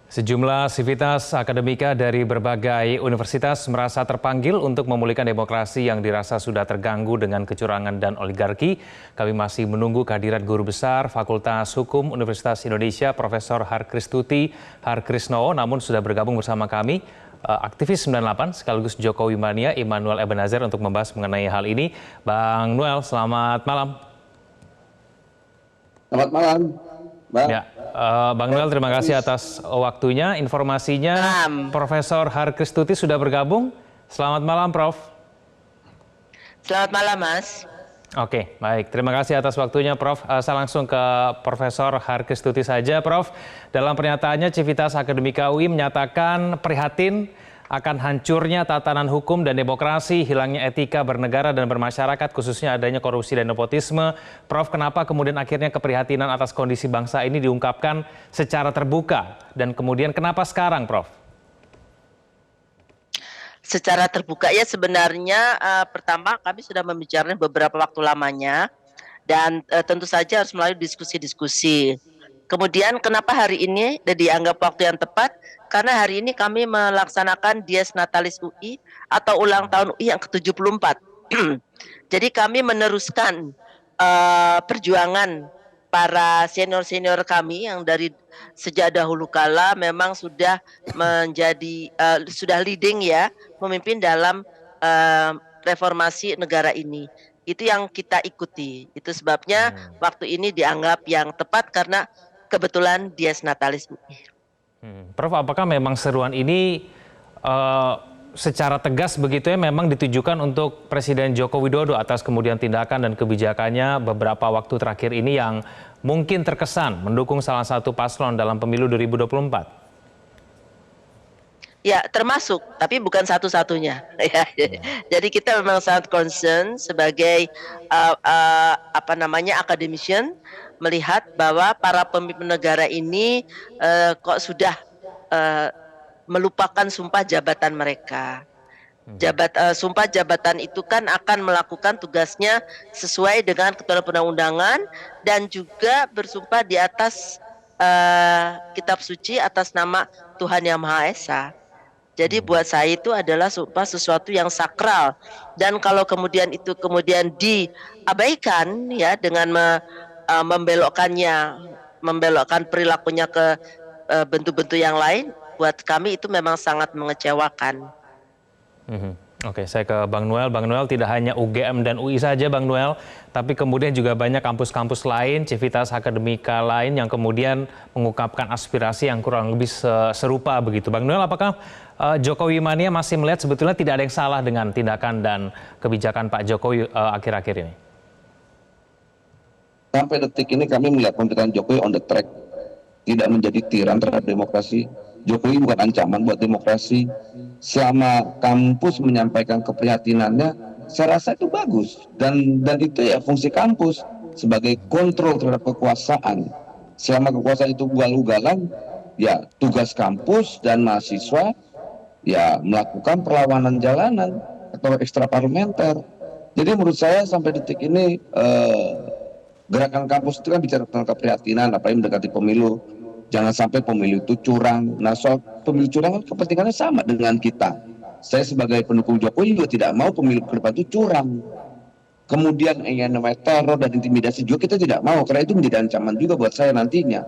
Sejumlah sivitas akademika dari berbagai universitas merasa terpanggil untuk memulihkan demokrasi yang dirasa sudah terganggu dengan kecurangan dan oligarki. Kami masih menunggu kehadiran Guru Besar Fakultas Hukum Universitas Indonesia, Profesor Harkristuti Harkrisnowo, namun sudah bergabung bersama kami aktivis 98 sekaligus Jokowi Mania Immanuel Ebenezer untuk membahas mengenai hal ini. Bang Noel, selamat malam. Selamat malam, Mbak. Ya, Bang Noel, terima kasih atas waktunya. Informasinya, Profesor Harkristuti sudah bergabung. Selamat malam, Prof. Selamat malam, Mas. Oke, baik. Terima kasih atas waktunya, Prof. Saya langsung ke Profesor Harkristuti saja, Prof. Dalam pernyataannya, Civitas Akademika UI menyatakan prihatin akan hancurnya tatanan hukum dan demokrasi, hilangnya etika bernegara dan bermasyarakat, khususnya adanya korupsi dan nepotisme. Prof, kenapa kemudian akhirnya keprihatinan atas kondisi bangsa ini diungkapkan secara terbuka? Dan kemudian kenapa sekarang, Prof? Secara terbuka ya sebenarnya pertama kami sudah membicarakan beberapa waktu lamanya dan tentu saja harus melalui diskusi-diskusi. Kemudian kenapa hari ini dianggap waktu yang tepat? Karena hari ini kami melaksanakan Dies Natalis UI atau ulang tahun UI yang ke-74. Jadi kami meneruskan perjuangan para senior-senior kami yang dari sejak dahulu kala memang sudah menjadi sudah leading ya, memimpin dalam reformasi negara ini. Itu yang kita ikuti. Itu sebabnya waktu ini dianggap yang tepat karena kebetulan Dies Natalis UI. Prof, apakah memang seruan ini secara tegas begitu ya memang ditujukan untuk Presiden Joko Widodo atas kemudian tindakan dan kebijakannya beberapa waktu terakhir ini yang mungkin terkesan mendukung salah satu paslon dalam pemilu 2024? Ya, termasuk, tapi bukan satu-satunya. Jadi kita memang sangat concern sebagai akademisian melihat bahwa para pemimpin negara ini kok sudah melupakan sumpah jabatan mereka. Sumpah jabatan itu kan akan melakukan tugasnya sesuai dengan ketentuan perundang-undangan dan juga bersumpah di atas kitab suci atas nama Tuhan Yang Maha Esa. Jadi buat saya itu adalah sumpah sesuatu yang sakral, dan kalau kemudian itu kemudian diabaikan ya dengan membelokkan perilakunya ke bentuk-bentuk yang lain, buat kami itu memang sangat mengecewakan. Oke, saya ke Bang Noel. Bang Noel, tidak hanya UGM dan UI saja, Bang Noel, tapi kemudian juga banyak kampus-kampus lain, civitas akademika lain yang kemudian mengungkapkan aspirasi yang kurang lebih serupa begitu. Bang Noel, apakah Jokowi Mania masih melihat sebetulnya tidak ada yang salah dengan tindakan dan kebijakan Pak Jokowi akhir-akhir ini? Sampai detik ini kami melihat pemerintahan Jokowi on the track, tidak menjadi tiran terhadap demokrasi. Jokowi bukan ancaman buat demokrasi. Selama kampus menyampaikan keprihatinannya, saya rasa itu bagus, dan itu ya fungsi kampus sebagai kontrol terhadap kekuasaan. Selama kekuasaan itu ugal-ugalan, ya tugas kampus dan mahasiswa ya melakukan perlawanan jalanan atau ekstraparlementer. Jadi menurut saya sampai detik ini gerakan kampus itu kan bicara tentang keprihatinan, apalagi mendekati pemilu. Jangan sampai pemilu itu curang. Nah, soal pemilu curang kan kepentingannya sama dengan kita. Saya sebagai pendukung Jokowi juga tidak mau pemilu ke depan itu curang. Kemudian yang namanya teror dan intimidasi juga kita tidak mau, karena itu menjadi ancaman juga buat saya nantinya.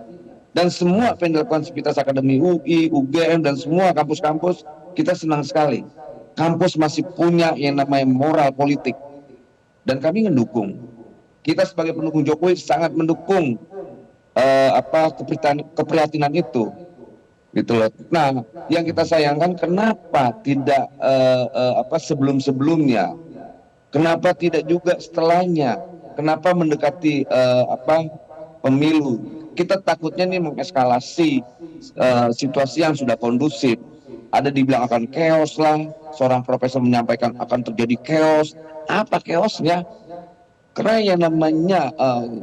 Dan semua apa yang dilakukan Civitas Akademi UI, UGM, dan semua kampus-kampus, kita senang sekali. Kampus masih punya yang namanya moral politik. Dan kami mendukung. Kita sebagai pendukung Jokowi sangat mendukung keprihatinan itu, gitu loh. Nah, yang kita sayangkan kenapa tidak sebelum-sebelumnya, kenapa tidak juga setelahnya, kenapa mendekati pemilu. Kita takutnya nih mengeskalasi situasi yang sudah kondusif. Ada dibilang akan chaos lah, seorang profesor menyampaikan akan terjadi chaos. Apa chaosnya? Karena yang namanya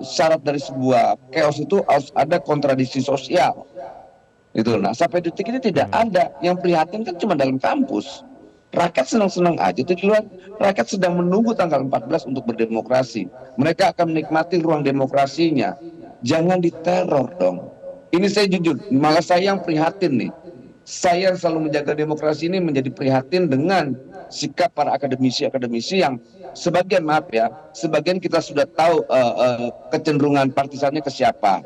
syarat dari sebuah chaos itu harus ada kontradiksi sosial. Itu. Nah, sampai detik ini tidak ada. Yang prihatin kan cuma dalam kampus. Rakyat senang-senang aja itu di luar. Rakyat sedang menunggu tanggal 14 untuk berdemokrasi. Mereka akan menikmati ruang demokrasinya. Jangan diteror dong. Ini saya jujur, malah saya yang prihatin nih. Saya selalu menjaga demokrasi ini menjadi prihatin dengan sikap para akademisi-akademisi yang sebagian, maaf ya, sebagian kita sudah tahu kecenderungan partisannya ke siapa.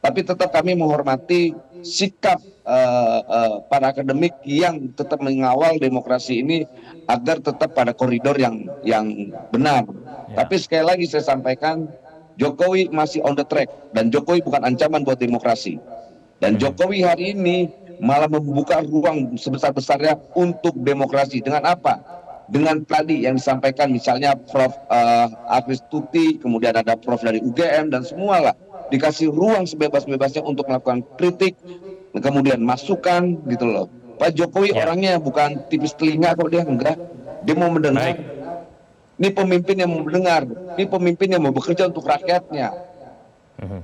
Tapi tetap kami menghormati sikap para akademik yang tetap mengawal demokrasi ini agar tetap pada koridor yang benar. Tapi sekali lagi saya sampaikan, Jokowi masih on the track dan Jokowi bukan ancaman buat demokrasi. Dan Jokowi hari ini malah membuka ruang sebesar-besarnya untuk demokrasi. Dengan apa? Dengan tadi yang disampaikan misalnya Prof. Arvis Tuti, kemudian ada Prof dari UGM dan semua lah dikasih ruang sebebas-bebasnya untuk melakukan kritik, kemudian masukan gitu loh. Pak Jokowi orangnya bukan tipis telinga kok, dia enggak. Dia mau mendengar. Ini pemimpin yang mau mendengar, ini pemimpin yang mau bekerja untuk rakyatnya.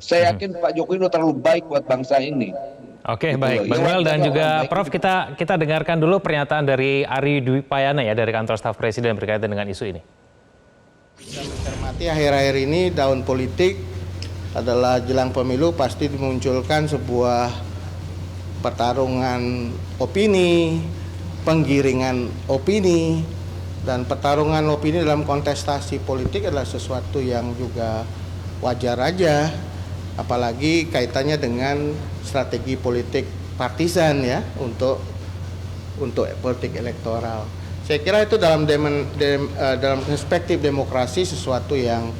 Saya yakin Pak Jokowi itu terlalu baik buat bangsa ini. Oke, Gitu baik. loh. Bang Noel dan juga baik. Prof, kita dengarkan dulu pernyataan dari Ari Dwi Payana ya dari kantor staf presiden berkaitan dengan isu ini. Kita mencermati akhir-akhir ini daun politik adalah jelang pemilu pasti dimunculkan sebuah pertarungan opini, penggiringan opini, dan pertarungan opini dalam kontestasi politik adalah sesuatu yang juga wajar aja, apalagi kaitannya dengan strategi politik partisan ya untuk politik elektoral. Saya kira itu dalam perspektif demokrasi sesuatu yang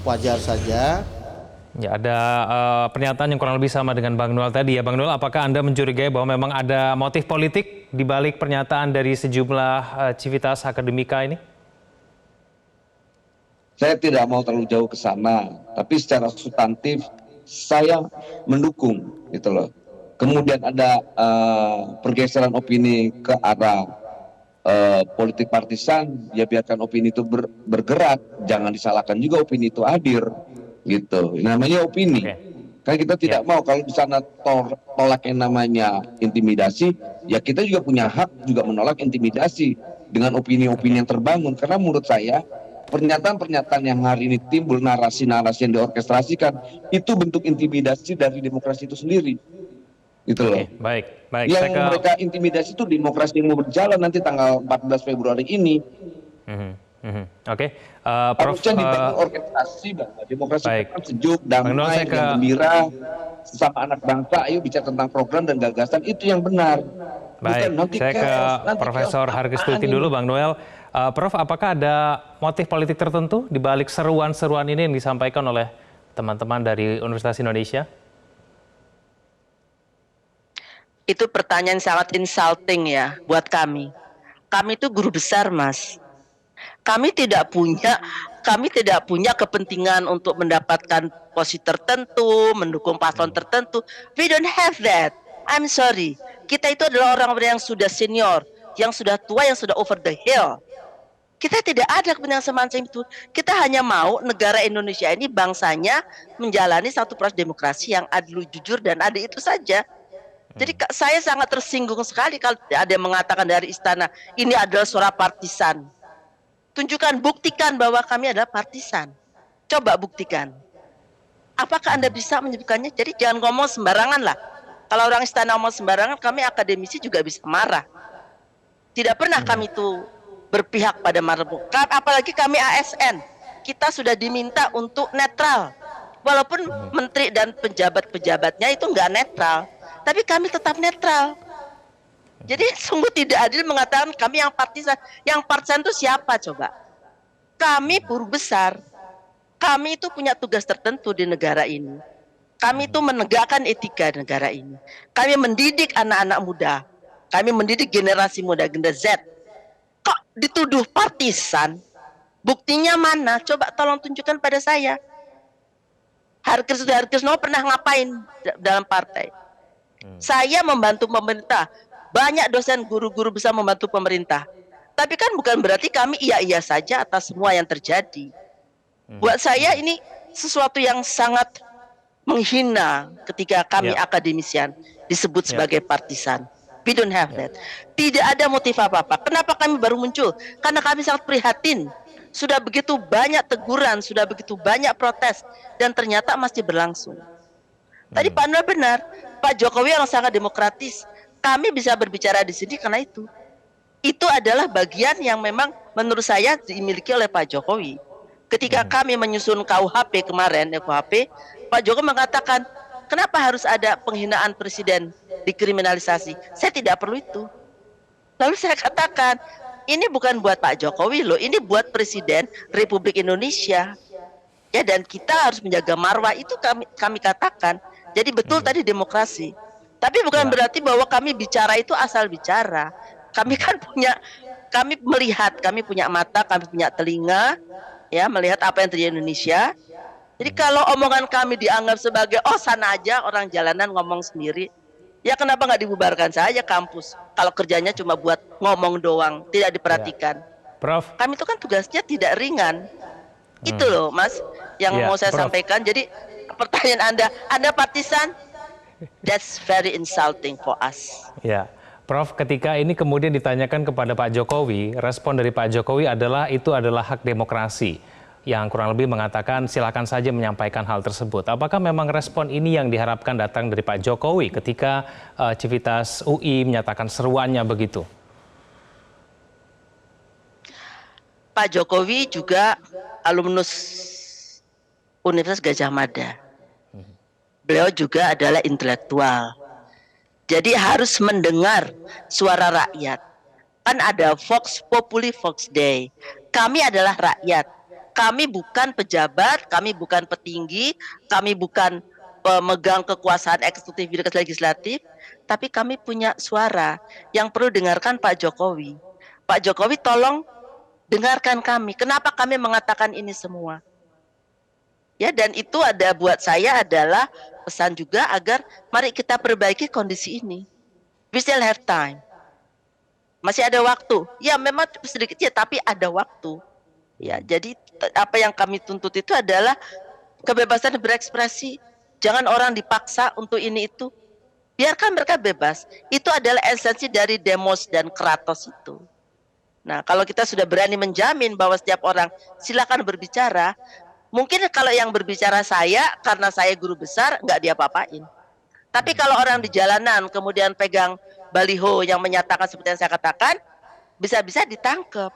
wajar saja. Ya, ada pernyataan yang kurang lebih sama dengan Bang Noel tadi ya. Bang Noel, apakah Anda mencurigai bahwa memang ada motif politik di balik pernyataan dari sejumlah civitas akademika ini? Saya tidak mau terlalu jauh ke sana, tapi secara substantif saya mendukung gitu loh. Kemudian ada pergeseran opini ke arah politik partisan, ya biarkan opini itu bergerak, jangan disalahkan juga opini itu hadir, gitu. Namanya opini. Kan kita tidak mau kalau di sana tolak yang namanya intimidasi, ya kita juga punya hak juga menolak intimidasi dengan opini-opini yang terbangun. Karena menurut saya pernyataan-pernyataan yang hari ini timbul, narasi-narasi yang diorkestrasikan, itu bentuk intimidasi dari demokrasi itu sendiri. Gitu loh. Baik. Yang mereka intimidasi itu demokrasi yang mau berjalan nanti tanggal 14 Februari ini. Prof. Harusnya dibangun orkestrasi bahwa demokrasi kan sejuk, damai, yang gembira, sesama anak bangsa, ayo bicara tentang program dan gagasan, itu yang benar. Baik, saya ke Profesor Harkis Tuti dulu, Bang Noel. Prof, apakah ada motif politik tertentu di balik seruan-seruan ini yang disampaikan oleh teman-teman dari Universitas Indonesia? Itu pertanyaan sangat insulting ya buat kami. Kami itu guru besar, Mas. Kami tidak punya kepentingan untuk mendapatkan posisi tertentu, mendukung paslon tertentu. We don't have that. I'm sorry. Kita itu adalah orang-orang yang sudah senior, yang sudah tua, yang sudah over the hill. Kita tidak ada kepentingan semacam itu. Kita hanya mau negara Indonesia ini bangsanya menjalani satu proses demokrasi yang adil, jujur, dan adil, itu saja. Jadi saya sangat tersinggung sekali kalau ada yang mengatakan dari istana ini adalah suara partisan. Tunjukkan, buktikan bahwa kami adalah partisan. Coba buktikan. Apakah Anda bisa menyebutkannya? Jadi jangan ngomong sembarangan lah. Kalau orang istana ngomong sembarangan, kami akademisi juga bisa marah. Tidak pernah kami itu berpihak pada marbu. Apalagi kami ASN. Kita sudah diminta untuk netral. Walaupun menteri dan pejabat-pejabatnya itu nggak netral. Tapi kami tetap netral. Jadi sungguh tidak adil mengatakan kami yang partisan. Yang partisan itu siapa coba? Kami buruh besar. Kami itu punya tugas tertentu di negara ini. Kami itu menegakkan etika di negara ini. Kami mendidik anak-anak muda. Kami mendidik generasi muda, generasi Z. Kok dituduh partisan? Buktinya mana? Coba tolong tunjukkan pada saya. Harkisno pernah ngapain dalam partai? Saya membantu pemerintah. Banyak dosen guru-guru bisa membantu pemerintah. Tapi kan bukan berarti kami iya-iya saja atas semua yang terjadi. Buat saya ini sesuatu yang sangat menghina ketika kami akademisian disebut sebagai partisan. We don't have that. Tidak ada motif apa-apa. Kenapa kami baru muncul? Karena kami sangat prihatin. Sudah begitu banyak teguran, sudah begitu banyak protes, dan ternyata masih berlangsung. Tadi Pak Noel benar, Pak Jokowi yang sangat demokratis. Kami bisa berbicara di sini karena itu. Itu adalah bagian yang memang menurut saya dimiliki oleh Pak Jokowi. Ketika kami menyusun KUHP kemarin, KUHP, Pak Jokowi mengatakan, kenapa harus ada penghinaan presiden dikriminalisasi? Saya tidak perlu itu. Lalu saya katakan, ini bukan buat Pak Jokowi loh, ini buat Presiden Republik Indonesia. Ya, dan kita harus menjaga marwah, itu kami katakan. Jadi betul tadi demokrasi. Tapi bukan berarti bahwa kami bicara itu asal bicara. Kami kan kami melihat, kami punya mata, kami punya telinga, ya, melihat apa yang terjadi di Indonesia. Jadi kalau omongan kami dianggap sebagai sana aja orang jalanan ngomong sendiri, ya kenapa nggak dibubarkan saja kampus? Kalau kerjanya cuma buat ngomong doang, tidak diperhatikan. Prof. Kami itu kan tugasnya tidak ringan. Itu loh, Mas, yang mau saya sampaikan. Jadi pertanyaan Anda partisan, that's very insulting for us. Ya, Prof, ketika ini kemudian ditanyakan kepada Pak Jokowi, respon dari Pak Jokowi adalah itu adalah hak demokrasi, yang kurang lebih mengatakan silakan saja menyampaikan hal tersebut. Apakah memang respon ini yang diharapkan datang dari Pak Jokowi ketika Civitas UI menyatakan seruannya begitu? Pak Jokowi juga alumnus Universitas Gadjah Mada. Beliau juga adalah intelektual. Jadi harus mendengar suara rakyat. Kan ada Vox Populi, Vox Dei. Kami adalah rakyat. Kami bukan pejabat, kami bukan petinggi, kami bukan pemegang kekuasaan eksekutif, legislatif, tapi kami punya suara yang perlu dengarkan Pak Jokowi. Pak Jokowi tolong dengarkan kami. Kenapa kami mengatakan ini semua? Ya, dan itu ada buat saya adalah pesan juga agar mari kita perbaiki kondisi ini. We still have time. Masih ada waktu. Ya memang sedikit ya, tapi ada waktu. Ya, jadi apa yang kami tuntut itu adalah kebebasan berekspresi. Jangan orang dipaksa untuk ini itu. Biarkan mereka bebas. Itu adalah esensi dari demos dan kratos itu. Nah, kalau kita sudah berani menjamin bahwa setiap orang silakan berbicara, mungkin kalau yang berbicara saya, karena saya guru besar, nggak diapa-apain. Tapi kalau orang di jalanan kemudian pegang baliho yang menyatakan seperti yang saya katakan, bisa-bisa ditangkap.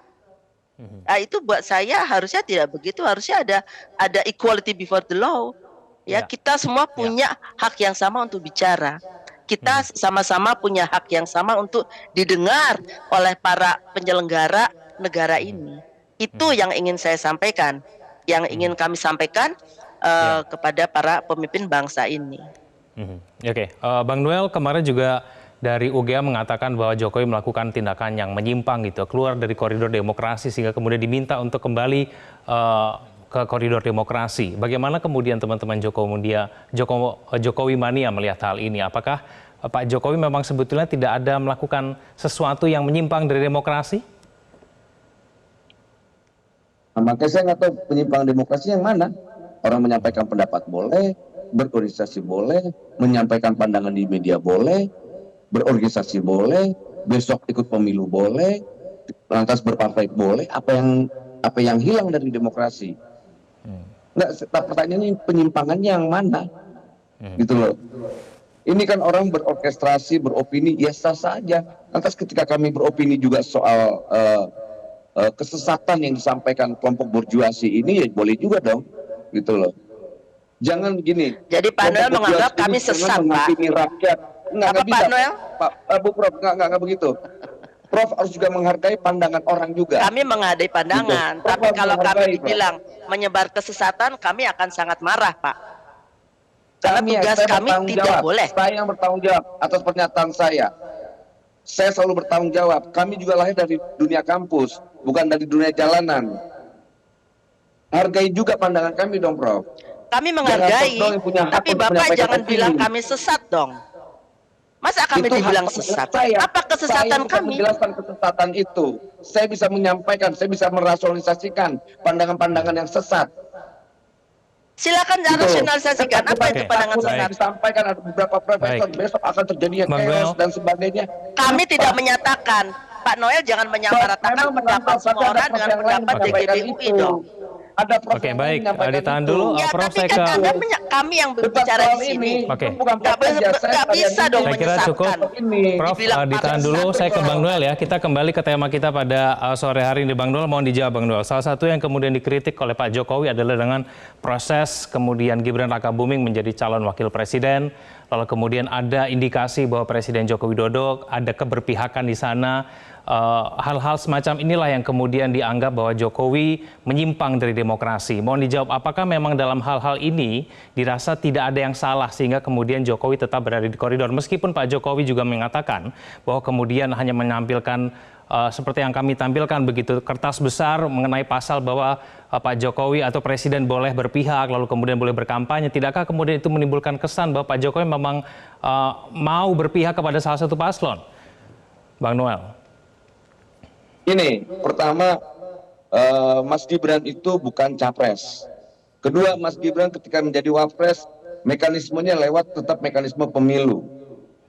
Nah, itu buat saya harusnya tidak begitu. Harusnya ada equality before the law. Ya, kita semua punya hak yang sama untuk bicara. Kita sama-sama punya hak yang sama untuk didengar oleh para penyelenggara negara ini. Itu yang ingin saya sampaikan, yang ingin kami sampaikan kepada para pemimpin bangsa ini. Oke, Bang Noel kemarin juga dari UGA mengatakan bahwa Jokowi melakukan tindakan yang menyimpang gitu, keluar dari koridor demokrasi sehingga kemudian diminta untuk kembali ke koridor demokrasi. Bagaimana kemudian teman-teman Jokowi mania melihat hal ini? Apakah Pak Jokowi memang sebetulnya tidak ada melakukan sesuatu yang menyimpang dari demokrasi? Nah, makanya saya nggak tahu penyimpang demokrasi yang mana. Orang menyampaikan pendapat boleh, berorganisasi boleh, menyampaikan pandangan di media boleh, berorganisasi boleh, besok ikut pemilu boleh, lantas berpartai boleh. Apa yang hilang dari demokrasi? Nggak, pertanyaannya penyimpangannya yang mana? Gitu loh. Ini kan orang berorkestrasi, beropini, ya sah saja. Lantas ketika kami beropini juga soal kesesatan yang disampaikan kelompok borjuasi ini, ya boleh juga dong. Gitu loh. Jangan gini. Jadi Pak Noel menganggap kami sesat, Pak. Rakyat. Nggak bisa. Pak Noel? Bu Prof, nggak begitu. Prof harus juga menghargai pandangan orang juga. Kami menghargai pandangan, tapi kalau kami dibilang menyebar kesesatan, kami akan sangat marah, Pak. Karena tugas kami tidak boleh. Saya yang bertanggung jawab atas pernyataan saya. Saya selalu bertanggung jawab. Kami juga lahir dari dunia kampus, bukan dari dunia jalanan. Hargai juga pandangan kami dong, Prof. Kami menghargai, tapi Bapak jangan bilang kami sesat dong. Masa kami dibilang sesat? Apa kesesatan kami? Menjelaskan kesesatan itu. Saya bisa menyampaikan, saya bisa merasionalisasikan pandangan-pandangan yang sesat. Silakan rasionalisasikan apa itu pandangan sesat. Disampaikan ada beberapa profesor besok akan terjadi chaos dan sebagainya. Kami tidak menyatakan. Pak Noel jangan menyamaratakan pendapat semua orang dengan pendapat DGBUI dong. ada Prof Oke, yang baik. menyampaikan Ditahan itu. dulu. Ya, Prof, tapi saya kan ke... kami yang Debat berbicara soal di sini. ini, Oke. itu bukan Prof aja, saya Nggak bisa dong Saya kira cukup. menyesatkan. ini. Prof, Dibilang ditahan pakai dulu. satu Saya ke kok. Bang Noel ya. Kita kembali ke tema kita pada sore hari ini. Bang Noel, mohon dijawab Bang Noel. Salah satu yang kemudian dikritik oleh Pak Jokowi adalah dengan proses kemudian Gibran Rakabuming menjadi calon wakil presiden. Lalu kemudian ada indikasi bahwa Presiden Joko Widodo ada keberpihakan di sana. Hal-hal semacam inilah yang kemudian dianggap bahwa Jokowi menyimpang dari demokrasi. Mohon dijawab, apakah memang dalam hal-hal ini dirasa tidak ada yang salah sehingga kemudian Jokowi tetap berada di koridor? Meskipun Pak Jokowi juga mengatakan bahwa kemudian hanya menampilkan seperti yang kami tampilkan begitu, kertas besar mengenai pasal bahwa Pak Jokowi atau Presiden boleh berpihak, lalu kemudian boleh berkampanye. Tidakkah kemudian itu menimbulkan kesan bahwa Pak Jokowi memang mau berpihak kepada salah satu paslon? Bang Noel. Ini pertama, Mas Gibran itu bukan capres. Kedua, Mas Gibran ketika menjadi wapres, mekanismenya lewat tetap mekanisme pemilu.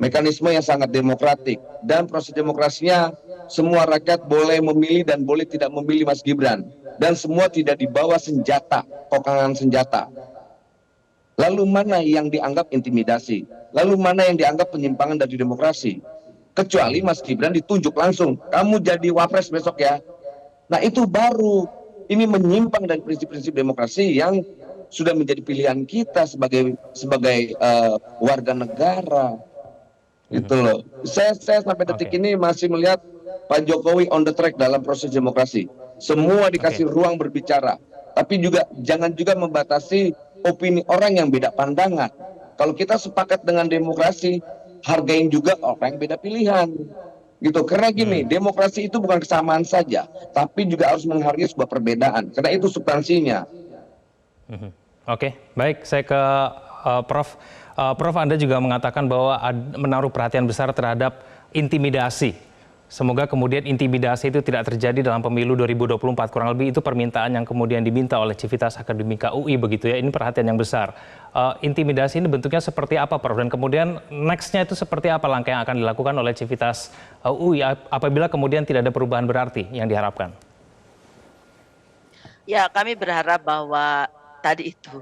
Mekanisme yang sangat demokratik. Dan proses demokrasinya, semua rakyat boleh memilih dan boleh tidak memilih Mas Gibran. Dan semua tidak dibawa senjata, kokangan senjata. Lalu mana yang dianggap intimidasi? Lalu mana yang dianggap penyimpangan dari demokrasi? Kecuali Mas Gibran ditunjuk langsung, kamu jadi wapres besok ya. Nah itu baru, ini menyimpang dari prinsip-prinsip demokrasi yang sudah menjadi pilihan kita sebagai warga negara. Itu loh. Saya sampai detik ini masih melihat Pak Jokowi on the track dalam proses demokrasi. Semua dikasih ruang berbicara, tapi juga jangan juga membatasi opini orang yang beda pandangan. Kalau kita sepakat dengan demokrasi, hargain juga orang yang beda pilihan gitu, karena gini, demokrasi itu bukan kesamaan saja tapi juga harus menghargai sebuah perbedaan, karena itu substansinya. Oke, baik, saya ke Prof. Prof, Anda juga mengatakan bahwa menaruh perhatian besar terhadap intimidasi. Semoga kemudian intimidasi itu tidak terjadi dalam pemilu 2024. Kurang lebih itu permintaan yang kemudian diminta oleh Civitas Akademika UI begitu ya. Ini perhatian yang besar. Intimidasi ini bentuknya seperti apa, Prof? Dan kemudian next-nya itu seperti apa langkah yang akan dilakukan oleh Civitas UI apabila kemudian tidak ada perubahan berarti yang diharapkan? Ya, kami berharap bahwa tadi itu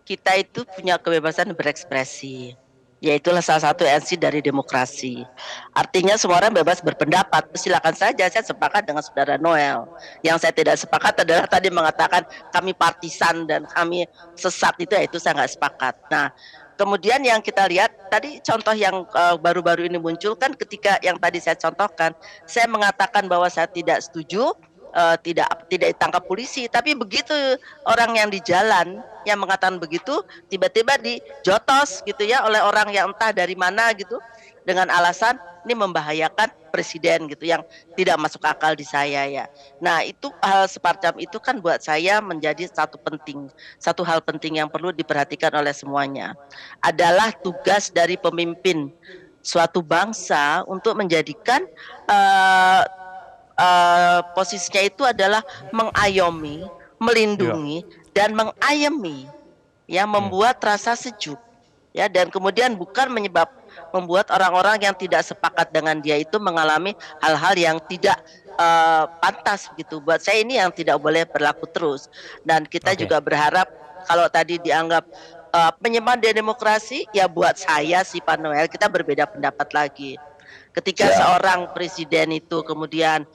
kita itu punya kebebasan berekspresi. Ya itulah salah satu esensi dari demokrasi. Artinya semua orang bebas berpendapat. Silakan saja, saya sepakat dengan Saudara Noel. Yang saya tidak sepakat adalah tadi mengatakan kami partisan dan kami sesat, itu saya nggak sepakat. Nah, kemudian yang kita lihat tadi contoh yang baru-baru ini muncul kan ketika yang tadi saya contohkan, saya mengatakan bahwa saya tidak setuju tidak ditangkap polisi, tapi begitu orang yang di jalan yang mengatakan begitu tiba-tiba dijotos gitu ya oleh orang yang entah dari mana gitu dengan alasan ini membahayakan presiden gitu, yang tidak masuk akal di saya ya. Nah itu hal semacam itu kan buat saya menjadi satu hal penting yang perlu diperhatikan oleh semuanya, adalah tugas dari pemimpin suatu bangsa untuk menjadikan posisinya itu adalah mengayomi, melindungi, dan mengayemi, ya, membuat rasa sejuk, ya, dan kemudian bukan membuat orang-orang yang tidak sepakat dengan dia itu mengalami hal-hal yang tidak pantas gitu. Buat saya ini yang tidak boleh berlaku terus, dan kita juga berharap kalau tadi dianggap penyimpangan demokrasi, ya buat saya si Pak Noel kita berbeda pendapat lagi. Ketika seorang presiden itu kemudian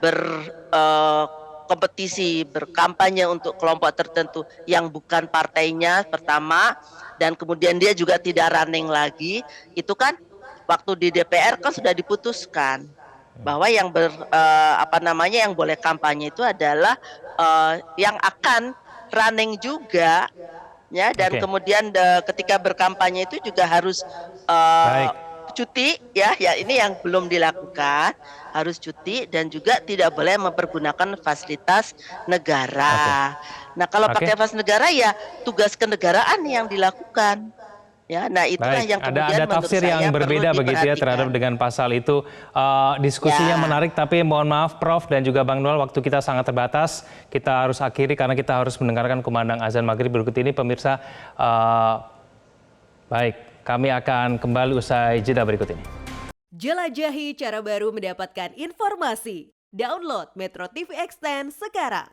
berkompetisi, berkampanye untuk kelompok tertentu yang bukan partainya pertama, dan kemudian dia juga tidak running lagi, itu kan waktu di DPR kan sudah diputuskan bahwa yang yang boleh kampanye itu adalah yang akan running juga. Ya, dan kemudian ketika berkampanye itu juga harus cuti, ya ini yang belum dilakukan, harus cuti dan juga tidak boleh mempergunakan fasilitas negara. Nah kalau pakai fasilitas negara ya tugas kenegaraan yang dilakukan. Ya, nah itulah yang kemudian ada tafsir yang berbeda begitu ya terhadap dengan pasal itu. Diskusinya menarik, tapi mohon maaf Prof dan juga Bang Noel, waktu kita sangat terbatas. Kita harus akhiri karena kita harus mendengarkan kumandang azan maghrib berikut ini, pemirsa. Baik, kami akan kembali usai jeda berikut ini. Jelajahi cara baru mendapatkan informasi. Download Metro TV Extend sekarang.